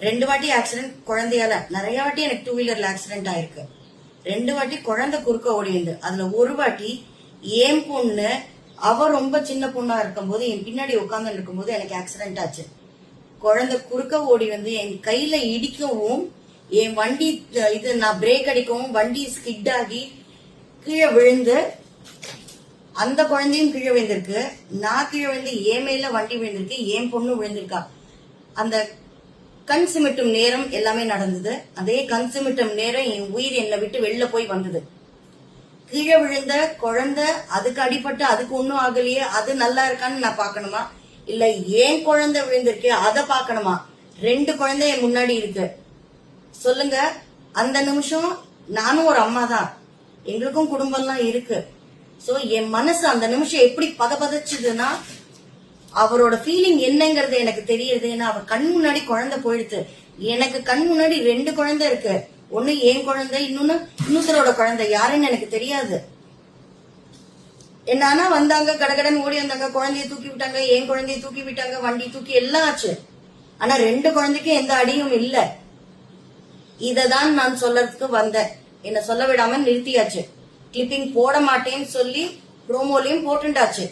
2 வாட்டி ஆக்சிடென்ட் குழந்தையால. நிறைய வாட்டி எனக்கு 2 வீலர்ல ஆக்சிடென்ட் ஆயிருக்கு. 2 வாட்டி குழந்தை குறுக்க ஓடிந்து. அதுல ஒரு வாட்டி என் பொண்ணு அவ ரொம்ப சின்ன பொண்ணா இருக்கும்போது என் பின்னாடி உட்கார்ந்து இருக்கும்போது எனக்கு ஆக்சிடென்ட் ஆச்சு. குழந்தை குறுக்க ஓடி வந்து என் கையில இடிக்கவும், என் வண்டி இது நான் பிரேக் அடிக்கவும் வண்டி ஸ்கிட் ஆகி கீழே விழுந்து, அந்த குழந்தையும் கீழே விழுந்திருக்கு. நான் கீழே விழுந்து என் மேல வண்டி விழுந்திருக்கு, என் பொண்ணு விழுந்திருக்கா. அந்த கண் சிமிட்டும் நேரம் எல்லாமே நடந்தது. அதே கண் சிமிட்டும் நேரம் என் உயிர் என்னை விட்டு வெளில போய் வந்தது. கீழே விழுந்த குழந்தை அதுக்கு அடிபட்டு அதுக்கு ஒன்னும் ஆகலையே, அது நல்லா இருக்கான்னு நான் பாக்கணுமா, இல்ல ஏன் குழந்தை விழுந்திருக்கு அதை பாக்கணுமா? 2 குழந்தை என் முன்னாடி இருக்கு. சொல்லுங்க. அந்த நிமிஷம் நானும் ஒரு அம்மா தான், எங்களுக்கும் குடும்பம்லாம் இருக்கு. சோ என் மனசு அந்த நிமிஷம் எப்படி பதபதச்சுதுன்னா, அவரோட ஃபீலிங் என்னங்கிறது எனக்கு தெரியுது. ஏன்னா அவர் கண் முன்னாடி குழந்தை போயிடுது. எனக்கு கண் முன்னாடி 2 குழந்தை இருக்கு. ஒண்ணு என் குழந்தை, இன்னொருத்தரோட குழந்தை. யாருன்னு எனக்கு தெரியாது. என்னன்னா வந்தாங்க, கடகடன் ஓடி வந்தாங்க, குழந்தைய தூக்கி விட்டாங்க, என் குழந்தைய தூக்கி விட்டாங்க, வண்டி தூக்கி எல்லாம் ஆச்சு. ஆனா 2 குழந்தைக்கும் எந்த அடியும் இல்ல. இததான் நான் சொல்லறதுக்கு வந்தேன். என்ன சொல்ல விடாம நிறுத்தியாச்சு. கிளிப்பிங் போட மாட்டேன்னு சொல்லி ப்ரோமோலையும் போட்டுண்டாச்சு.